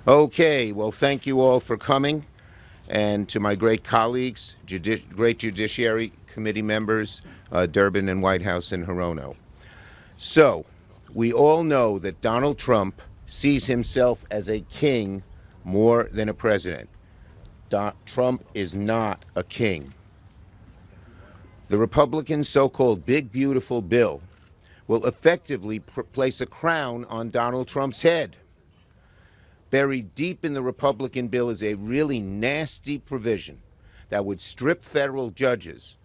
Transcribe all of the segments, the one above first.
Okay, well, thank you all for coming, and to my great colleagues, great Judiciary Committee members, Durbin and Whitehouse and Hirono. So, we all know that Donald Trump sees himself as a king more than a president. Trump is not a king. The Republican so-called Big Beautiful Bill will effectively place a crown on Donald Trump's head. Buried deep in the Republican bill is a really nasty provision that would strip federal judges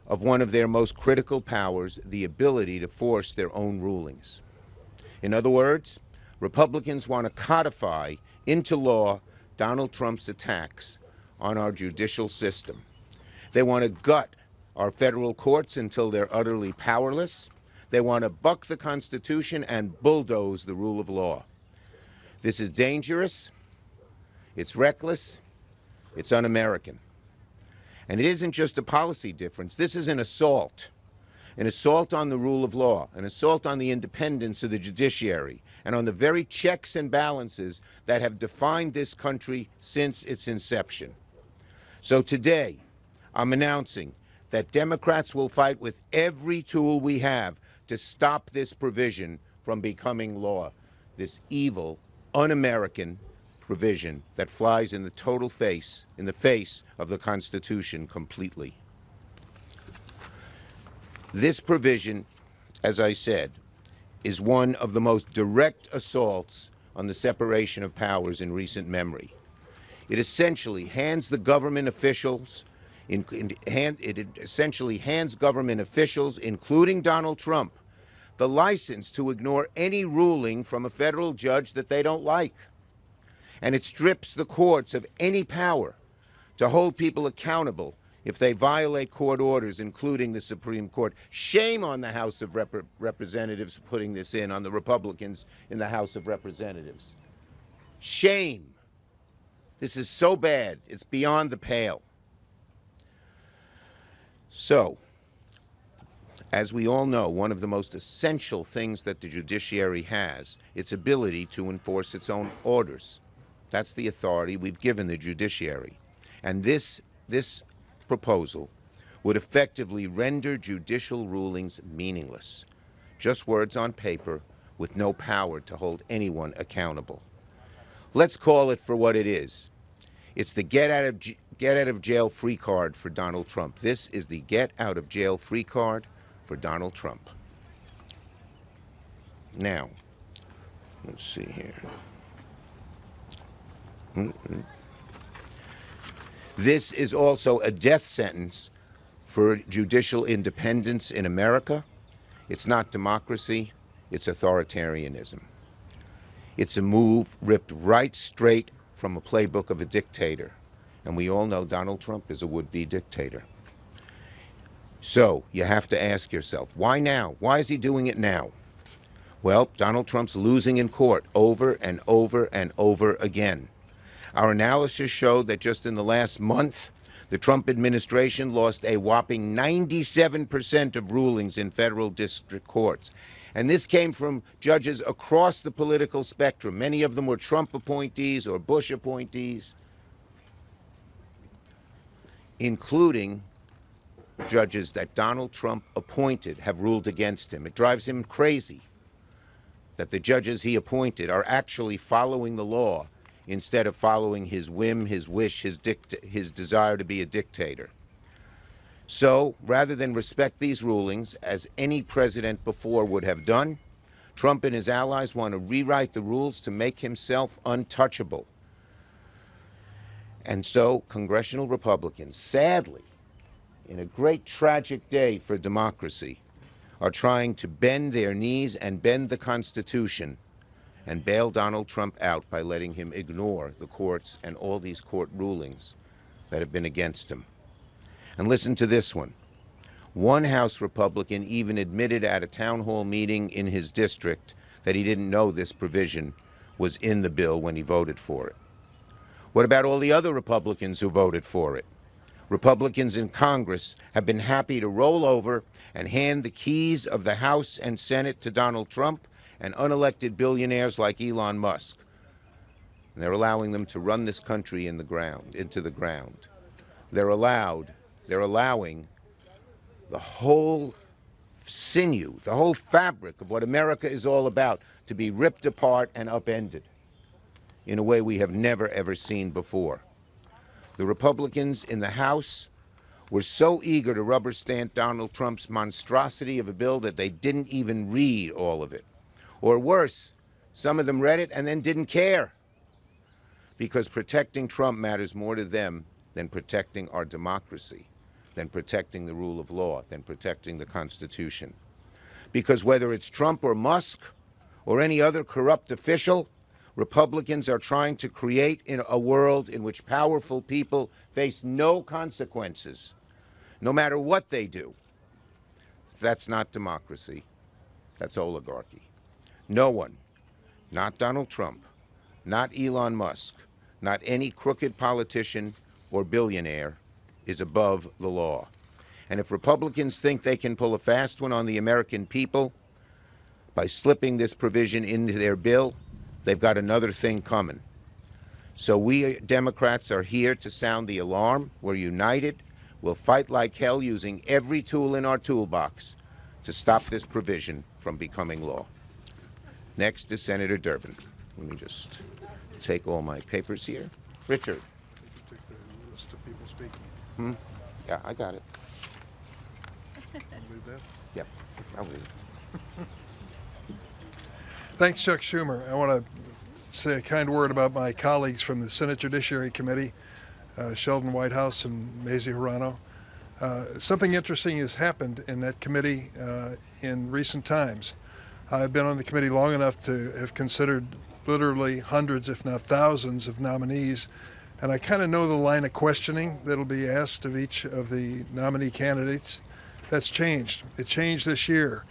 of one of their most critical powers, the ability to force their own rulings. In other words, Republicans want to codify into law Donald Trump's attacks on our judicial system. They want to gut our federal courts until they're utterly powerless. They want to buck the Constitution and bulldoze the rule of law. This is dangerous, it's reckless, it's un-American. And it isn't just a policy difference. This is an assault on the rule of law, an assault on the independence of the judiciary, and on the very checks and balances that have defined this country since its inception. So today, I'm announcing that Democrats will fight with every tool we have to stop this provision from becoming law, this evil, un-American provision that flies in the face of the Constitution completely. This provision, as I said, is one of the most direct assaults on the separation of powers in recent memory. It essentially hands government officials, including Donald Trump, the license to ignore any ruling from a federal judge that they don't like. And it strips the courts of any power to hold people accountable if they violate court orders, including the Supreme Court. Shame on the House of Representatives putting this in, on the Republicans in the House of Representatives. Shame. This is so bad, it's beyond the pale. So, as we all know, one of the most essential things that the judiciary has, its ability to enforce its own orders. That's the authority we've given the judiciary. And this proposal would effectively render judicial rulings meaningless. Just words on paper with no power to hold anyone accountable. Let's call it for what it is. It's the get out of jail free card for Donald Trump. This is the get out of jail free card for Donald Trump. Now, let's see here. This is also a death sentence for judicial independence in America. It's not democracy, it's authoritarianism. It's a move ripped right straight from a playbook of a dictator. And we all know Donald Trump is a would-be dictator. So you have to ask yourself, why now? Why is he doing it now? Well, Donald Trump's losing in court over and over and over again. Our analysis showed that just in the last month, the Trump administration lost a whopping 97% of rulings in federal district courts. And this came from judges across the political spectrum. Many of them were Trump appointees or Bush appointees, including judges that Donald Trump appointed have ruled against him. It drives him crazy that the judges he appointed are actually following the law instead of following his whim, his wish, his desire to be a dictator. So, rather than respect these rulings, as any president before would have done, Trump and his allies want to rewrite the rules to make himself untouchable. And so, congressional Republicans, sadly, in a great tragic day for democracy, are trying to bend their knees and bend the Constitution and bail Donald Trump out by letting him ignore the courts and all these court rulings that have been against him. And listen to this one. One House Republican even admitted at a town hall meeting in his district that he didn't know this provision was in the bill when he voted for it. What about all the other Republicans who voted for it? Republicans in Congress have been happy to roll over and hand the keys of the House and Senate to Donald Trump and unelected billionaires like Elon Musk. And they're allowing them to run this country into the ground. They're allowing the whole sinew, the whole fabric of what America is all about to be ripped apart and upended in a way we have never, ever seen before. The Republicans in the House were so eager to rubber stamp Donald Trump's monstrosity of a bill that they didn't even read all of it. Or worse, some of them read it and then didn't care. Because protecting Trump matters more to them than protecting our democracy, than protecting the rule of law, than protecting the Constitution. Because whether it's Trump or Musk or any other corrupt official, Republicans are trying to create a world in which powerful people face no consequences, no matter what they do. That's not democracy. That's oligarchy. No one, not Donald Trump, not Elon Musk, not any crooked politician or billionaire, is above the law. And if Republicans think they can pull a fast one on the American people by slipping this provision into their bill, they've got another thing coming. So we Democrats are here to sound the alarm. We're united. We'll fight like hell using every tool in our toolbox to stop this provision from becoming law. Next is Senator Durbin. Let me just take all my papers here. Richard. Take the list of people speaking. Yeah, I got it. Leave that. Yep, I'll leave it. Thanks, Chuck Schumer. I want to say a kind word about my colleagues from the Senate Judiciary Committee, Sheldon Whitehouse and Mazie Hirono. Something interesting has happened in that committee in recent times. I've been on the committee long enough to have considered literally hundreds, if not thousands, of nominees, and I kind of know the line of questioning that'll be asked of each of the nominee candidates. That's changed. It changed this year.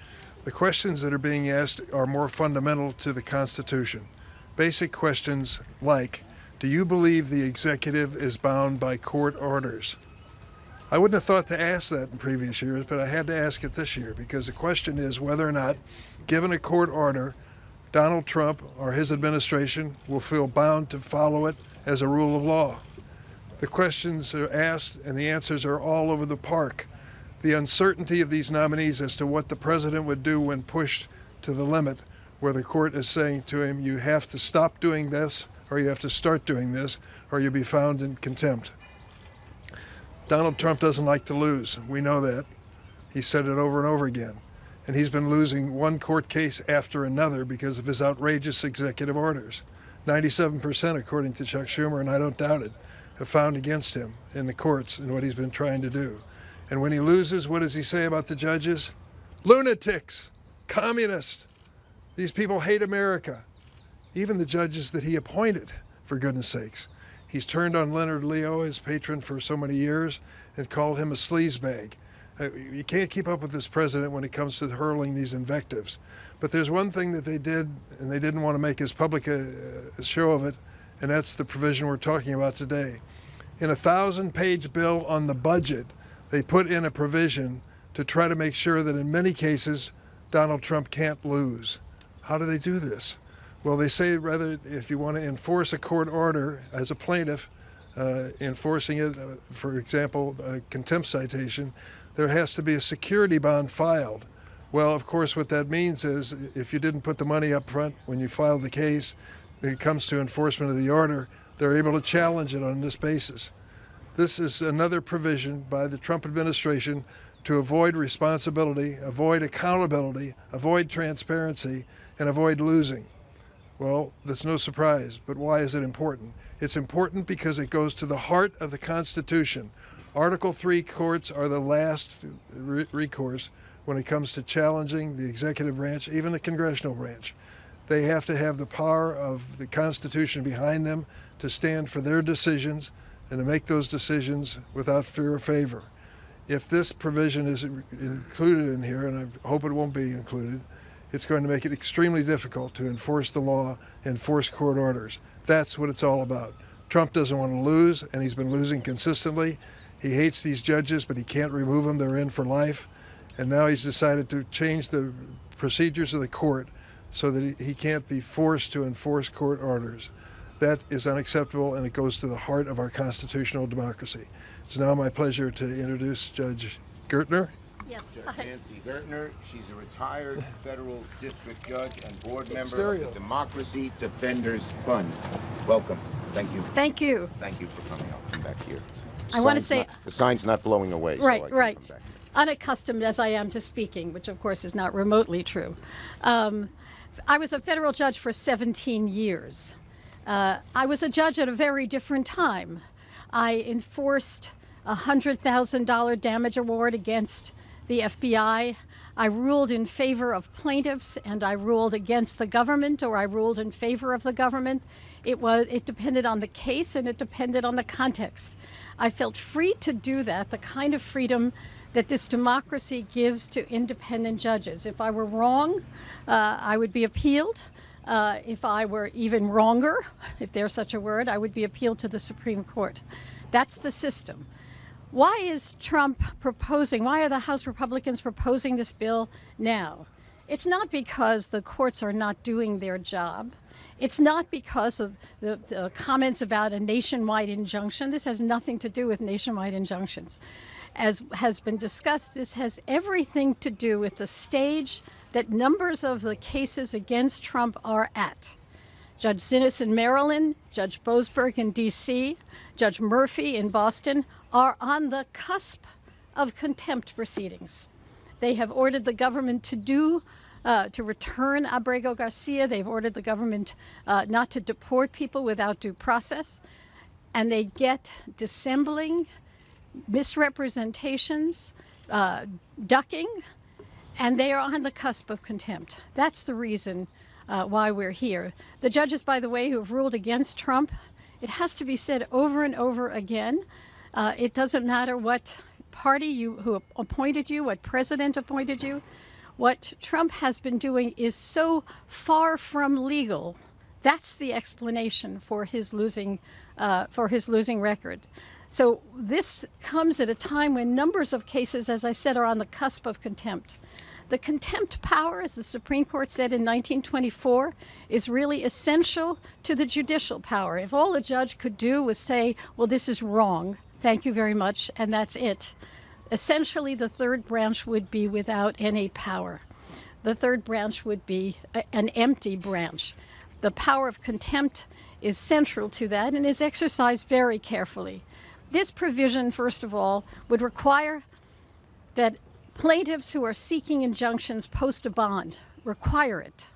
The questions that are being asked are more fundamental to the Constitution. Basic questions like, do you believe the executive is bound by court orders? I wouldn't have thought to ask that in previous years, but I had to ask it this year because the question is whether or not, given a court order, Donald Trump or his administration will feel bound to follow it as a rule of law. The questions are asked and the answers are all over the park. The uncertainty of these nominees as to what the president would do when pushed to the limit, where the court is saying to him, you have to stop doing this, or you have to start doing this, or you'll be found in contempt. Donald Trump doesn't like to lose. We know that. He said it over and over again. And he's been losing one court case after another because of his outrageous executive orders. 97%, according to Chuck Schumer, and I don't doubt it, have found against him in the courts in what he's been trying to do. And when he loses, what does he say about the judges? Lunatics, communists. These people hate America. Even the judges that he appointed, for goodness sakes. He's turned on Leonard Leo, his patron for so many years, and called him a sleazebag. You can't keep up with this president when it comes to hurling these invectives. But there's one thing that they did, and they didn't want to make as public a show of it, and that's the provision we're talking about today. In a 1,000-page bill on the budget, they put in a provision to try to make sure that in many cases, Donald Trump can't lose. How do they do this? Well, they say rather if you want to enforce a court order as a plaintiff, enforcing it, for example, a contempt citation, there has to be a security bond filed. Well, of course, what that means is if you didn't put the money up front when you filed the case, it comes to enforcement of the order, they're able to challenge it on this basis. This is another provision by the Trump administration to avoid responsibility, avoid accountability, avoid transparency, and avoid losing. Well, that's no surprise, but why is it important? It's important because it goes to the heart of the Constitution. Article 3 courts are the last recourse when it comes to challenging the executive branch, even the congressional branch. They have to have the power of the Constitution behind them to stand for their decisions and to make those decisions without fear or favor. If this provision is included in here, and I hope it won't be included, it's going to make it extremely difficult to enforce the law, enforce court orders. That's what it's all about. Trump doesn't want to lose, and he's been losing consistently. He hates these judges, but he can't remove them. They're in for life. And now he's decided to change the procedures of the court so that he can't be forced to enforce court orders. That is unacceptable, and it goes to the heart of our constitutional democracy. It's now my pleasure to introduce Judge Gertner. Yes. Nancy Gertner. She's a retired federal district judge and board member of the Democracy Defenders Fund. Welcome. Thank you. Thank you. Thank you for coming. I'll come back here. I want to say the sign's not blowing away. right, so I can right. Come back here. Unaccustomed as I am to speaking, which of course is not remotely true. I was a federal judge for 17 years. I was a judge at a very different time. I enforced a $100,000 damage award against the FBI. I ruled in favor of plaintiffs, and I ruled against the government, or I ruled in favor of the government. It depended on the case, and it depended on the context. I felt free to do that, the kind of freedom that this democracy gives to independent judges. If I were wrong, I would be appealed. If I were even wronger, if there's such a word, I would be appealed to the Supreme Court. That's the system. Why is Trump proposing, why are the House Republicans proposing this bill now? It's not because the courts are not doing their job. It's not because of the comments about a nationwide injunction. This has nothing to do with nationwide injunctions. As has been discussed, this has everything to do with the stage that numbers of the cases against Trump are at. Judge Zinnes in Maryland, Judge Boasberg in D.C., Judge Murphy in Boston are on the cusp of contempt proceedings. They have ordered the government to return Abrego Garcia. They've ordered the government not to deport people without due process. And they get dissembling, misrepresentations, ducking, and they are on the cusp of contempt. That's the reason why we're here. The judges, by the way, who have ruled against Trump, it has to be said over and over again. It doesn't matter what party who appointed you, what president appointed you. What Trump has been doing is so far from legal. That's the explanation for his losing record. So this comes at a time when numbers of cases, as I said, are on the cusp of contempt. The contempt power, as the Supreme Court said in 1924, is really essential to the judicial power. If all a judge could do was say, well, this is wrong, thank you very much, and that's it, essentially the third branch would be without any power. The third branch would be an empty branch. The power of contempt is central to that and is exercised very carefully. This provision, first of all, would require that plaintiffs who are seeking injunctions post a bond, require it.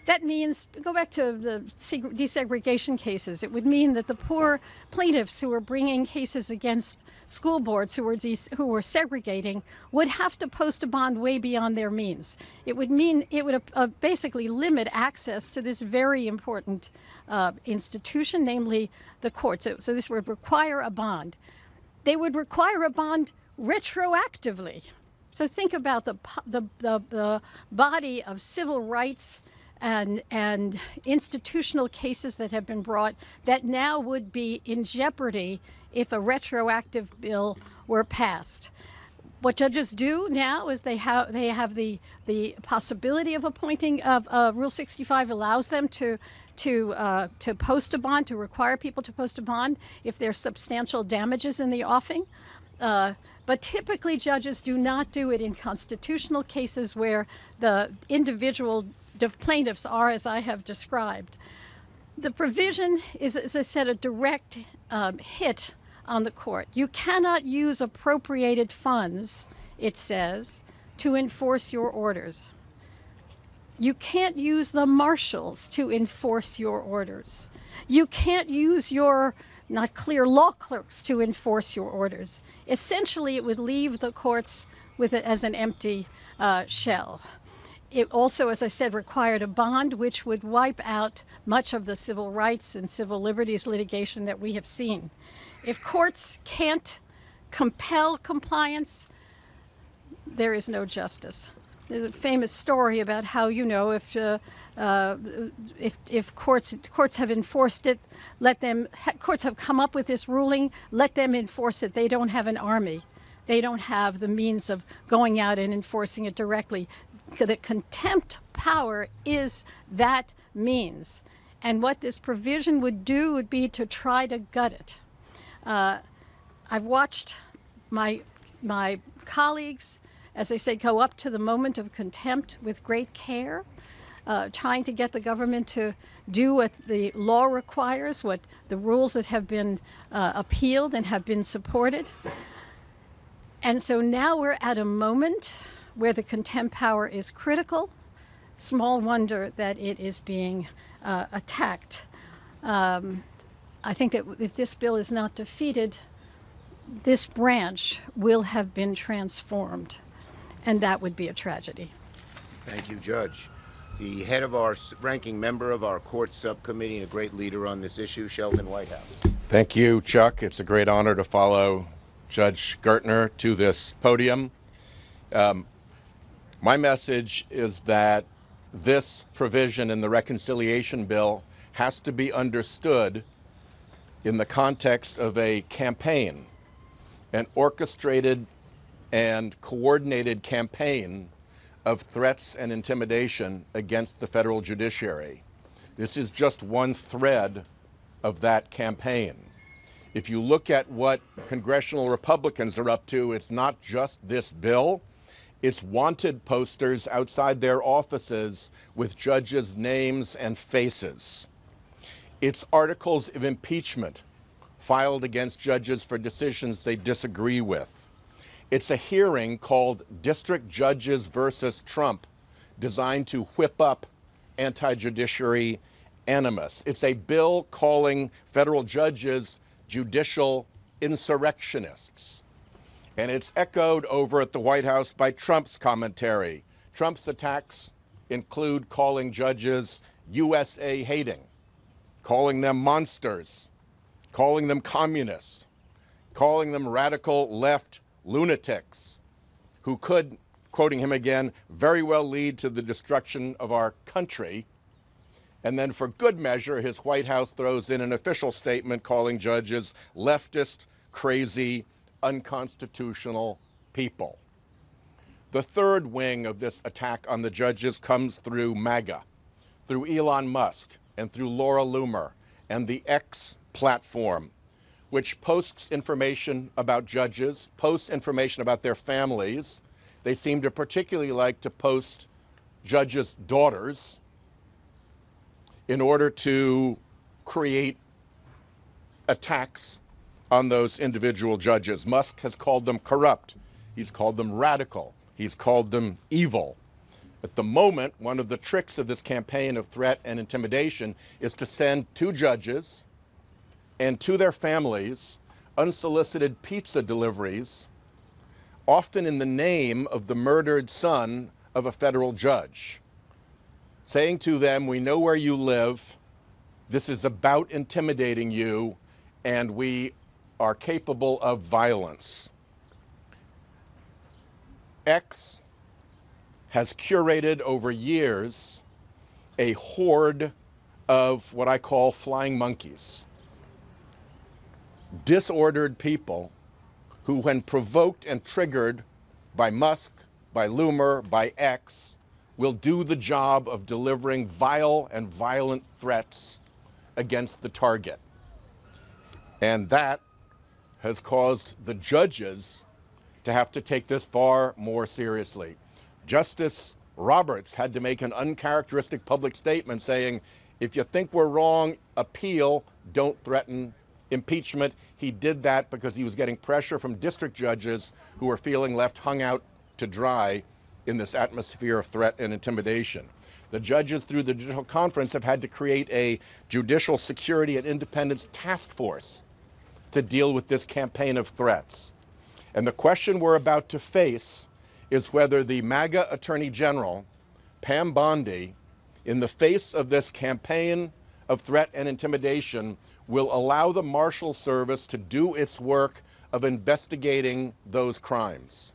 That means, go back to the desegregation cases, it would mean that the poor plaintiffs who are bringing cases against school boards who were segregating would have to post a bond way beyond their means. It would mean, it would basically limit access to this very important institution, namely the courts. So this would require a bond. They would require a bond retroactively. So think about the body of civil rights and institutional cases that have been brought that now would be in jeopardy if a retroactive bill were passed. What judges do now is they have the possibility of appointing. Rule 65 allows them to post a bond, to require people to post a bond if there's substantial damages in the offing. But typically judges do not do it in constitutional cases where the individual plaintiffs are, as I have described. The provision is, as I said, a direct hit on the court. You cannot use appropriated funds, it says, to enforce your orders. You can't use the marshals to enforce your orders. You can't use your not clear law clerks to enforce your orders. Essentially, it would leave the courts with it as an empty shell. It also, as I said, required a bond, which would wipe out much of the civil rights and civil liberties litigation that we have seen. If courts can't compel compliance, there is no justice. There's a famous story about how, if courts have enforced it, courts have come up with this ruling, let them enforce it. They don't have an army. They don't have the means of going out and enforcing it directly. The contempt power is that means. And what this provision would do would be to try to gut it. I've watched my colleagues, as they say, go up to the moment of contempt with great care, trying to get the government to do what the law requires, what the rules that have been appealed and have been supported. And so now we're at a moment where the contempt power is critical. Small wonder that it is being attacked. I think that if this bill is not defeated, this branch will have been transformed, and that would be a tragedy. Thank you, Judge. The head of our ranking member of our court subcommittee and a great leader on this issue, Sheldon Whitehouse. Thank you, Chuck. It's a great honor to follow Judge Gertner to this podium. My message is that this provision in the reconciliation bill has to be understood in the context of a campaign, an orchestrated and coordinated campaign of threats and intimidation against the federal judiciary. This is just one thread of that campaign. If you look at what congressional Republicans are up to, it's not just this bill. It's wanted posters outside their offices with judges' names and faces. It's articles of impeachment filed against judges for decisions they disagree with. It's a hearing called District Judges versus Trump, designed to whip up anti-judiciary animus. It's a bill calling federal judges judicial insurrectionists. And it's echoed over at the White House by Trump's commentary. Trump's attacks include calling judges USA hating, calling them monsters, calling them communists, calling them radical left lunatics who could, quoting him again, very well lead to the destruction of our country. And then for good measure, his White House throws in an official statement calling judges leftist, crazy, unconstitutional people. The third wing of this attack on the judges comes through MAGA, through Elon Musk, and through Laura Loomer and the X platform, which posts information about judges, posts information about their families. They seem to particularly like to post judges' daughters in order to create attacks on those individual judges. Musk has called them corrupt. He's called them radical. He's called them evil. At the moment, one of the tricks of this campaign of threat and intimidation is to send two judges and to their families unsolicited pizza deliveries, often in the name of the murdered son of a federal judge, saying to them, we know where you live, this is about intimidating you, and we are capable of violence. X has curated over years a horde of what I call flying monkeys. Disordered people who, when provoked and triggered by Musk, by Loomer, by X, will do the job of delivering vile and violent threats against the target. And that has caused the judges to have to take this far more seriously. Justice Roberts had to make an uncharacteristic public statement saying, if you think we're wrong, appeal, don't threaten impeachment. He did that because he was getting pressure from district judges who were feeling left hung out to dry in this atmosphere of threat and intimidation. The judges through the Judicial Conference have had to create a judicial security and independence task force to deal with this campaign of threats. And the question we're about to face is whether the MAGA Attorney General, Pam Bondi, in the face of this campaign of threat and intimidation, will allow the Marshal Service to do its work of investigating those crimes.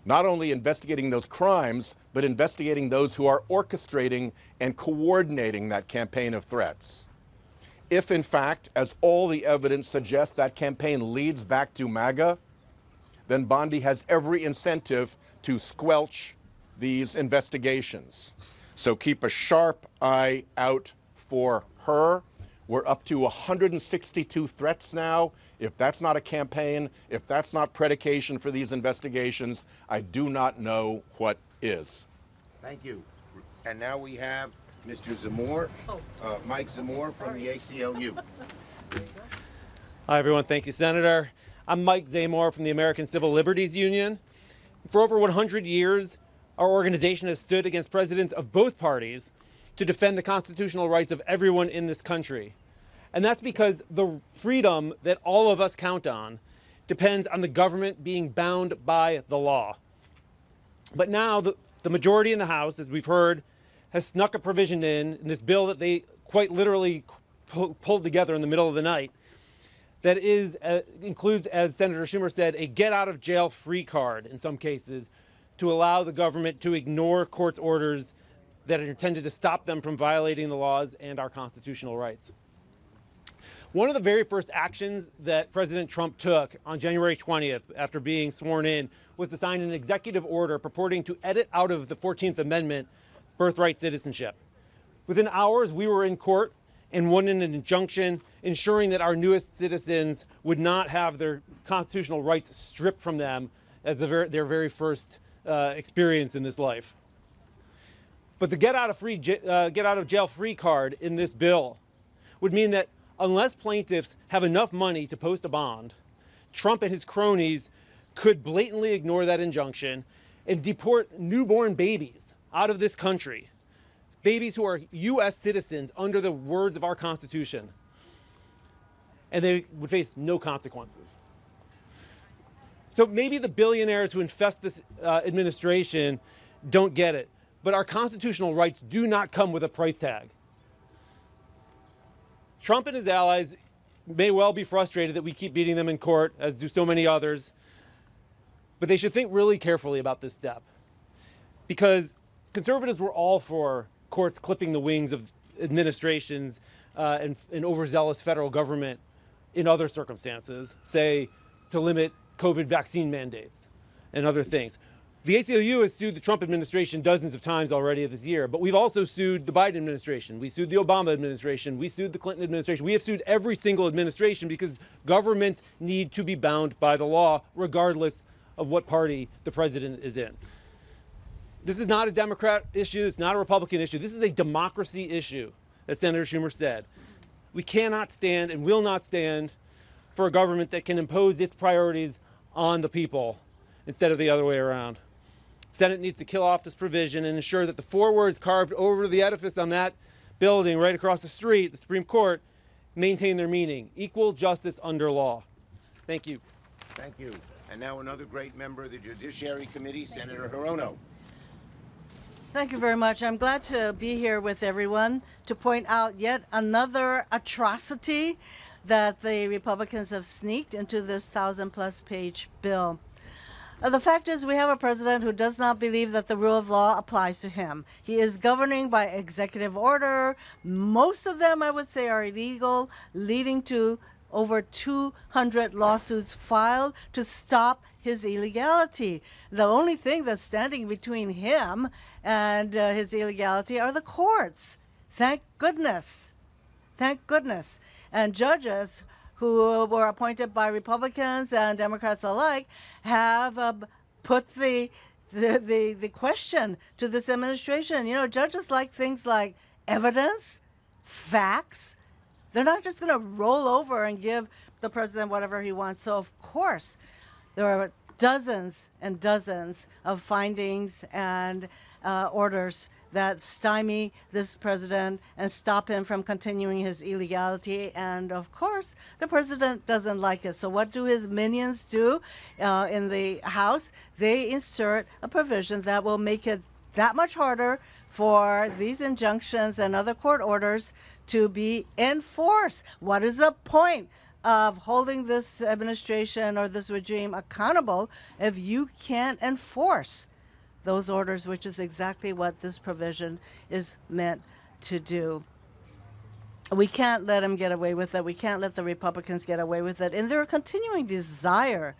Not only investigating those crimes, but investigating those who are orchestrating and coordinating that campaign of threats. If, in fact, as all the evidence suggests, that campaign leads back to MAGA, then Bondi has every incentive to squelch these investigations. So keep a sharp eye out for her. We're up to 162 threats now. If that's not a campaign, if that's not predication for these investigations, I do not know what is. Thank you. And now we have Mr. Zamor, Mike Zamor from the ACLU. Hi, everyone. Thank you, Senator. I'm Mike Zamor from the American Civil Liberties Union. For over 100 years, our organization has stood against presidents of both parties to defend the constitutional rights of everyone in this country. And that's because the freedom that all of us count on depends on the government being bound by the law. But now the majority in the House, as we've heard, has snuck a provision in this bill that they quite literally pulled together in the middle of the night that includes, as Senator Schumer said, a get-out-of-jail-free card in some cases to allow the government to ignore court's orders that are intended to stop them from violating the laws and our constitutional rights. One of the very first actions that President Trump took on January 20th after being sworn in was to sign an executive order purporting to edit out of the 14th Amendment birthright citizenship. Within hours, we were in court and won an injunction ensuring that our newest citizens would not have their constitutional rights stripped from them as their very first experience in this life. But the get out of jail free card in this bill would mean that unless plaintiffs have enough money to post a bond, Trump and his cronies could blatantly ignore that injunction and deport newborn babies out of this country. Babies who are U.S. citizens under the words of our Constitution. And they would face no consequences. So maybe the billionaires who infest this administration don't get it, but our constitutional rights do not come with a price tag. Trump and his allies may well be frustrated that we keep beating them in court, as do so many others, but they should think really carefully about this step. Because conservatives were all for courts clipping the wings of administrations and overzealous federal government in other circumstances, say to limit COVID vaccine mandates and other things. The ACLU has sued the Trump administration dozens of times already this year, but we've also sued the Biden administration. We sued the Obama administration. We sued the Clinton administration. We have sued every single administration because governments need to be bound by the law regardless of what party the president is in. This is not a Democrat issue. It's not a Republican issue. This is a democracy issue, as Senator Schumer said. We cannot stand and will not stand for a government that can impose its priorities on the people instead of the other way around. Senate needs to kill off this provision and ensure that the four words carved over the edifice on that building right across the street, the Supreme Court, maintain their meaning. Equal justice under law. Thank you. Thank you. And now another great member of the Judiciary Committee, Senator Hirono. Thank you very much. I'm glad to be here with everyone to point out yet another atrocity that the Republicans have sneaked into this 1,000-plus page bill. The fact is we have a president who does not believe that the rule of law applies to him. He is governing by executive order. Most of them, I would say, are illegal, leading to over 200 lawsuits filed to stop his illegality. The only thing that's standing between him and his illegality are the courts. Thank goodness. Thank goodness. And judges who were appointed by Republicans and Democrats alike have put the question to this administration. You know, judges like things like evidence, facts. They're not just going to roll over and give the president whatever he wants. So, of course, there are dozens and dozens of findings and orders that stymie this president and stop him from continuing his illegality. And, of course, the president doesn't like it. So what do his minions do in the House? They insert a provision that will make it that much harder for these injunctions and other court orders to be enforced. What is the point of holding this administration or this regime accountable if you can't enforce those orders, which is exactly what this provision is meant to do? We can't let them get away with it. We can't let the Republicans get away with it. In their continuing desire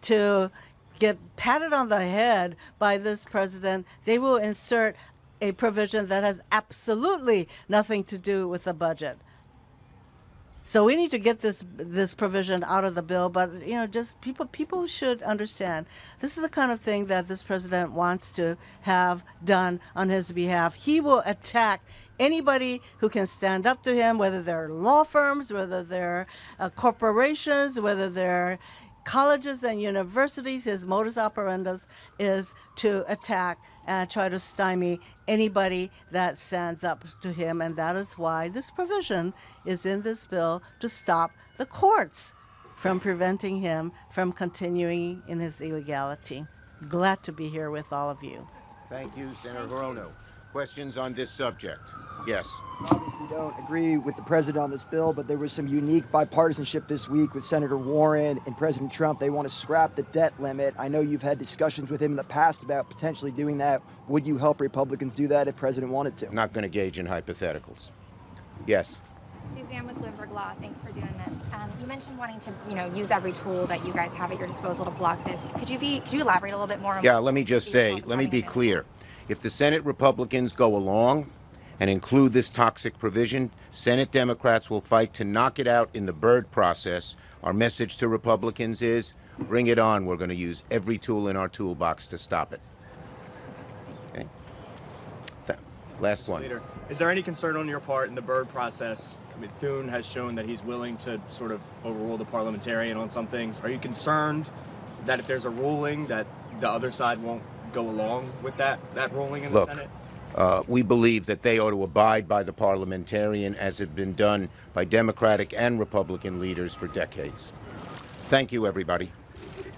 to get patted on the head by this president, they will insert a provision that has absolutely nothing to do with the budget. So we need to get this provision out of the bill, but just people should understand this is the kind of thing that this president wants to have done on his behalf. He will attack anybody who can stand up to him, whether they're law firms, whether they're corporations, whether they're colleges and universities. His modus operandi is to attack and try to stymie anybody that stands up to him, and that is why this provision is in this bill, to stop the courts from preventing him from continuing in his illegality. Glad to be here with all of you. Thank you, Senator Hirono. Questions on this subject? Yes. Obviously don't agree with the president on this bill, but there was some unique bipartisanship this week with Senator Warren and President Trump. They want to scrap the debt limit. I know you've had discussions with him in the past about potentially doing that. Would you help Republicans do that if President wanted to? I'm not going to gauge in hypotheticals. Yes. Suzanne with Bloomberg Law. Thanks for doing this. You mentioned wanting to, use every tool that you guys have at your disposal to block this. Could you elaborate a little bit more on? Yeah, let me just say, let me be clear. If the Senate Republicans go along and include this toxic provision, Senate Democrats will fight to knock it out in the Byrd process. Our message to Republicans is, bring it on. We're going to use every tool in our toolbox to stop it. Okay. Last one. Leader, is there any concern on your part in the Byrd process? I mean, Thune has shown that he's willing to sort of overrule the parliamentarian on some things. Are you concerned that if there's a ruling that the other side won't go along with that ruling in the Senate? We believe that they ought to abide by the parliamentarian as has been done by Democratic and Republican leaders for decades. Thank you, everybody.